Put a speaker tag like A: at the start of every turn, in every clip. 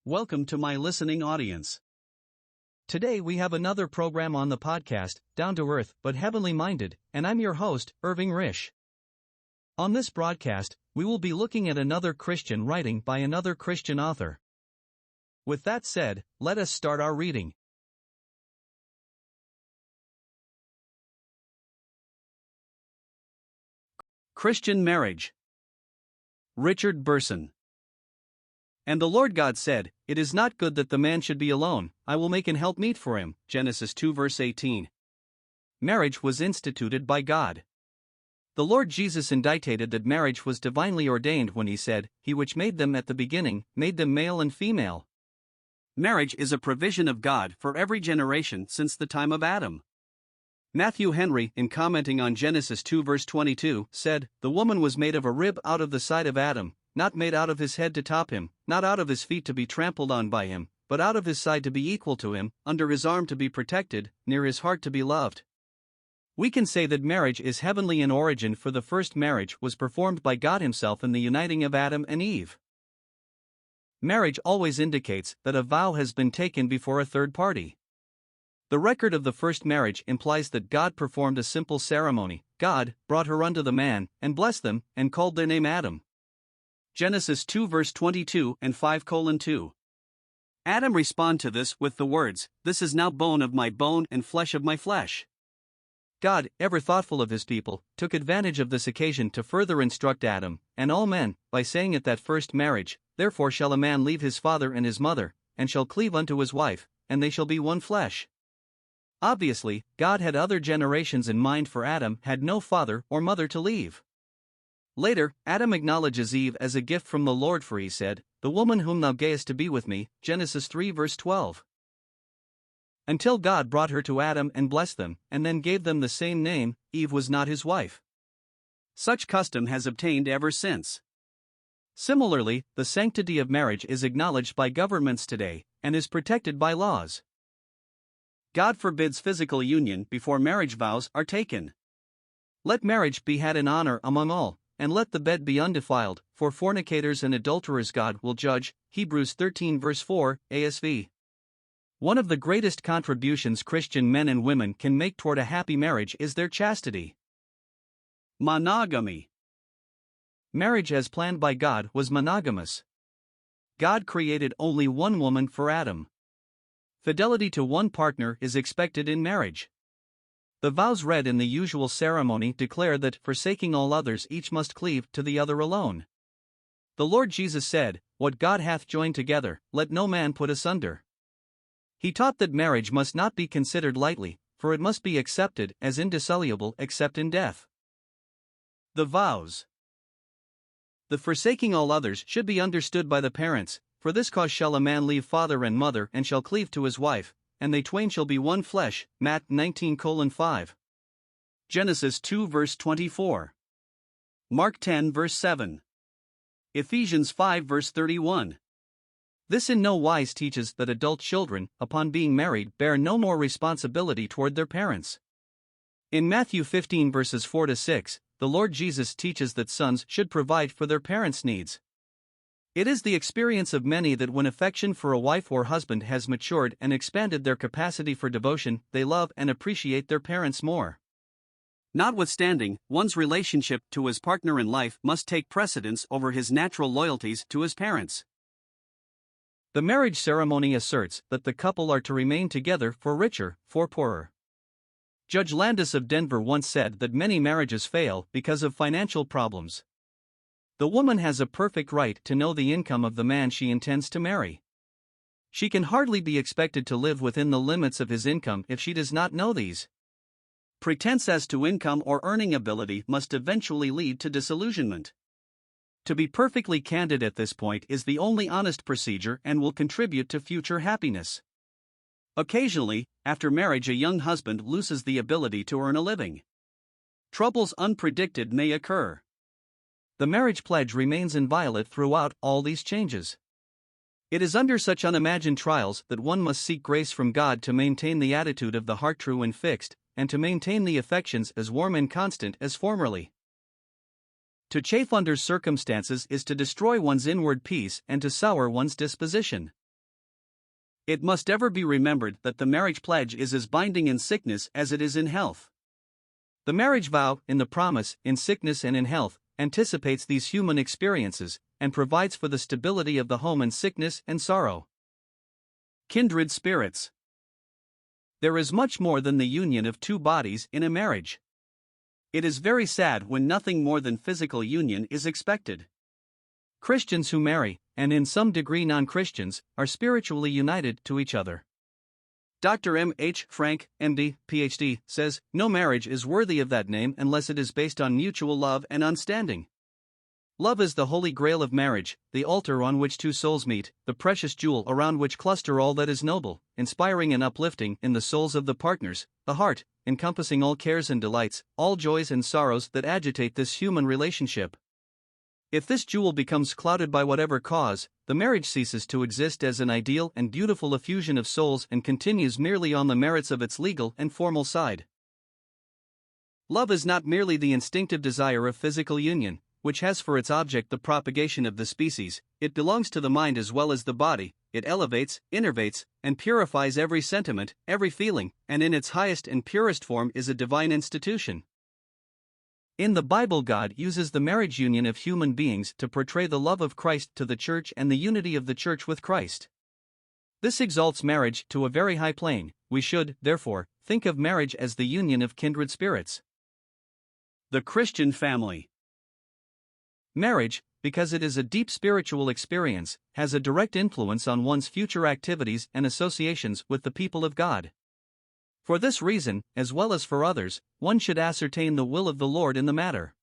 A: Welcome to my listening audience.
B: Today we have another program on the podcast, Down to Earth but Heavenly Minded, and I'm your host, Irving Risch. On this broadcast, we will be looking at another Christian writing by another Christian author. With that said, let us start our reading.
A: Christian Marriage. Richard Burson. And the Lord God said, "It is not good that the man should be alone, I will make an helpmeet for him." Genesis 2 verse 18. Marriage was instituted by God. The Lord Jesus indicated that marriage was divinely ordained when he said, "He which made them at the beginning, made them male and female." Marriage is a provision of God for every generation since the time of Adam. Matthew Henry, in commenting on Genesis 2 verse 22, said, "The woman was made of a rib out of the side of Adam, not made out of his head to top him, not out of his feet to be trampled on by him, but out of his side to be equal to him, under his arm to be protected, near his heart to be loved." We can say that marriage is heavenly in origin, for the first marriage was performed by God Himself in the uniting of Adam and Eve. Marriage always indicates that a vow has been taken before a third party. The record of the first marriage implies that God performed a simple ceremony. God brought her unto the man, and blessed them, and called their name Adam. Genesis 2 verse 22 and 5:2. Adam responded to this with the words, "This is now bone of my bone and flesh of my flesh." God, ever thoughtful of His people, took advantage of this occasion to further instruct Adam, and all men, by saying at that first marriage, "Therefore shall a man leave his father and his mother, and shall cleave unto his wife, and they shall be one flesh." Obviously, God had other generations in mind, for Adam had no father or mother to leave. Later, Adam acknowledges Eve as a gift from the Lord, for he said, "The woman whom thou gayest to be with me," Genesis 3 verse 12. Until God brought her to Adam and blessed them, and then gave them the same name, Eve was not his wife. Such custom has obtained ever since. Similarly, the sanctity of marriage is acknowledged by governments today, and is protected by laws. God forbids physical union before marriage vows are taken. "Let marriage be had in honor among all, and let the bed be undefiled, for fornicators and adulterers God will judge." Hebrews 13 verse 4, ASV. One of the greatest contributions Christian men and women can make toward a happy marriage is their chastity. Monogamy. Marriage as planned by God was monogamous. God created only one woman for Adam. Fidelity to one partner is expected in marriage. The vows read in the usual ceremony declare that, forsaking all others, each must cleave to the other alone. The Lord Jesus said, "What God hath joined together, let no man put asunder." He taught that marriage must not be considered lightly, for it must be accepted as indissoluble except in death. The vows. The forsaking all others should be understood by the parents. "For this cause shall a man leave father and mother, and shall cleave to his wife, and they twain shall be one flesh." Matt 19:5. Genesis 2 verse 24. Mark 10 verse 7. Ephesians 5 verse 31. This in no wise teaches that adult children, upon being married, bear no more responsibility toward their parents. In Matthew 15 verses 4-6, the Lord Jesus teaches that sons should provide for their parents' needs. It is the experience of many that when affection for a wife or husband has matured and expanded their capacity for devotion, they love and appreciate their parents more. Notwithstanding, one's relationship to his partner in life must take precedence over his natural loyalties to his parents. The marriage ceremony asserts that the couple are to remain together, for richer, for poorer. Judge Landis of Denver once said that many marriages fail because of financial problems. The woman has a perfect right to know the income of the man she intends to marry. She can hardly be expected to live within the limits of his income if she does not know these. Pretense as to income or earning ability must eventually lead to disillusionment. To be perfectly candid at this point is the only honest procedure and will contribute to future happiness. Occasionally, after marriage, a young husband loses the ability to earn a living. Troubles unpredicted may occur. The marriage pledge remains inviolate throughout all these changes. It is under such unimagined trials that one must seek grace from God to maintain the attitude of the heart true and fixed, and to maintain the affections as warm and constant as formerly. To chafe under circumstances is to destroy one's inward peace and to sour one's disposition. It must ever be remembered that the marriage pledge is as binding in sickness as it is in health. The marriage vow, in the promise, in sickness and in health, anticipates these human experiences, and provides for the stability of the home in sickness and sorrow. Kindred spirits. There is much more than the union of two bodies in a marriage. It is very sad when nothing more than physical union is expected. Christians who marry, and in some degree non-Christians, are spiritually united to each other. Dr. M. H. Frank, M.D., Ph.D., says, "No marriage is worthy of that name unless it is based on mutual love and understanding. Love is the holy grail of marriage, the altar on which two souls meet, the precious jewel around which cluster all that is noble, inspiring and uplifting in the souls of the partners, the heart, encompassing all cares and delights, all joys and sorrows that agitate this human relationship. If this jewel becomes clouded by whatever cause, the marriage ceases to exist as an ideal and beautiful effusion of souls and continues merely on the merits of its legal and formal side." Love is not merely the instinctive desire of physical union, which has for its object the propagation of the species. It belongs to the mind as well as the body. It elevates, innervates, and purifies every sentiment, every feeling, and in its highest and purest form is a divine institution. In the Bible, God uses the marriage union of human beings to portray the love of Christ to the church and the unity of the church with Christ. This exalts marriage to a very high plane. We should, therefore, think of marriage as the union of kindred spirits. The Christian family. Marriage, because it is a deep spiritual experience, has a direct influence on one's future activities and associations with the people of God. For this reason, as well as for others, one should ascertain the will of the Lord in the matter.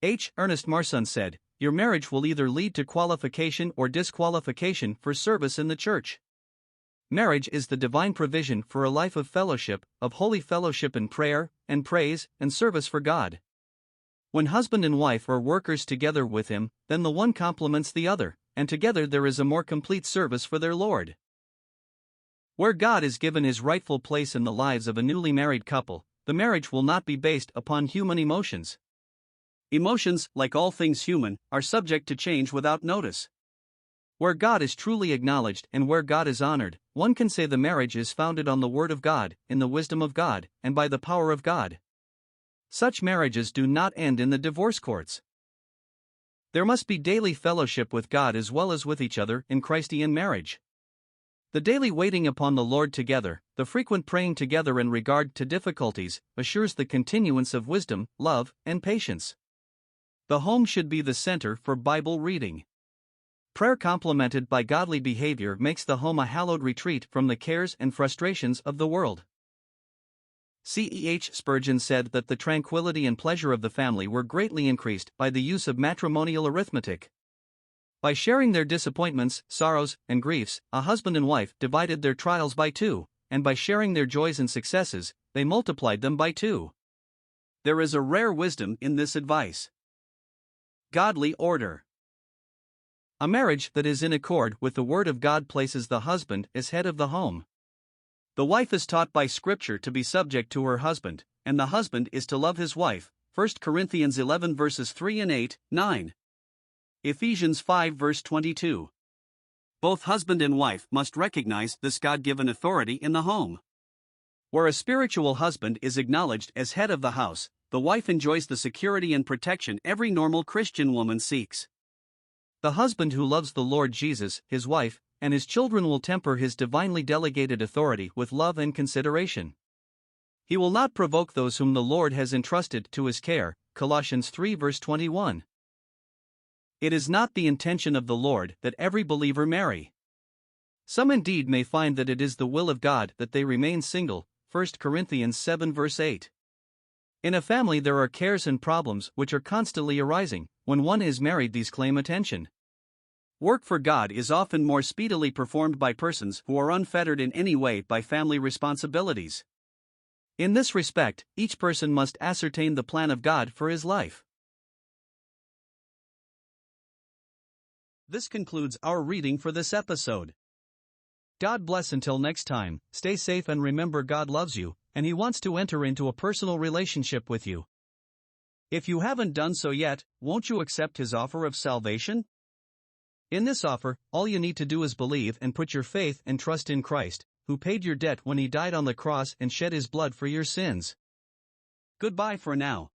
A: H. Ernest Marson said, "Your marriage will either lead to qualification or disqualification for service in the church. Marriage is the divine provision for a life of fellowship, of holy fellowship in prayer, and praise, and service for God. When husband and wife are workers together with Him, then the one complements the other, and together there is a more complete service for their Lord." Where God is given His rightful place in the lives of a newly married couple, the marriage will not be based upon human emotions. Emotions, like all things human, are subject to change without notice. Where God is truly acknowledged and where God is honored, one can say the marriage is founded on the Word of God, in the wisdom of God, and by the power of God. Such marriages do not end in the divorce courts. There must be daily fellowship with God as well as with each other in Christian marriage. The daily waiting upon the Lord together, the frequent praying together in regard to difficulties, assures the continuance of wisdom, love, and patience. The home should be the center for Bible reading. Prayer complemented by godly behavior makes the home a hallowed retreat from the cares and frustrations of the world. C.E.H. Spurgeon said that the tranquility and pleasure of the family were greatly increased by the use of matrimonial arithmetic. By sharing their disappointments, sorrows, and griefs, a husband and wife divided their trials by 2, and by sharing their joys and successes, they multiplied them by 2. There is a rare wisdom in this advice. Godly order. A marriage that is in accord with the Word of God places the husband as head of the home. The wife is taught by Scripture to be subject to her husband, and the husband is to love his wife. 1 Corinthians 11 verses 3 and 8, 9. Ephesians 5 verse 22. Both husband and wife must recognize this God-given authority in the home. Where a spiritual husband is acknowledged as head of the house, the wife enjoys the security and protection every normal Christian woman seeks. The husband who loves the Lord Jesus, his wife, and his children will temper his divinely delegated authority with love and consideration. He will not provoke those whom the Lord has entrusted to his care. Colossians 3 verse 21. It is not the intention of the Lord that every believer marry. Some indeed may find that it is the will of God that they remain single. 1 Corinthians 7 verse 8. In a family there are cares and problems which are constantly arising. When one is married, these claim attention. Work for God is often more speedily performed by persons who are unfettered in any way by family responsibilities. In this respect, each person must ascertain the plan of God for his life. This concludes our reading for this episode. God bless until next time. Stay safe and remember, God loves you, and He wants to enter into a personal relationship with you. If you haven't done so yet, won't you accept His offer of salvation? In this offer, all you need to do is believe and put your faith and trust in Christ, who paid your debt when he died on the cross and shed his blood for your sins. Goodbye for now.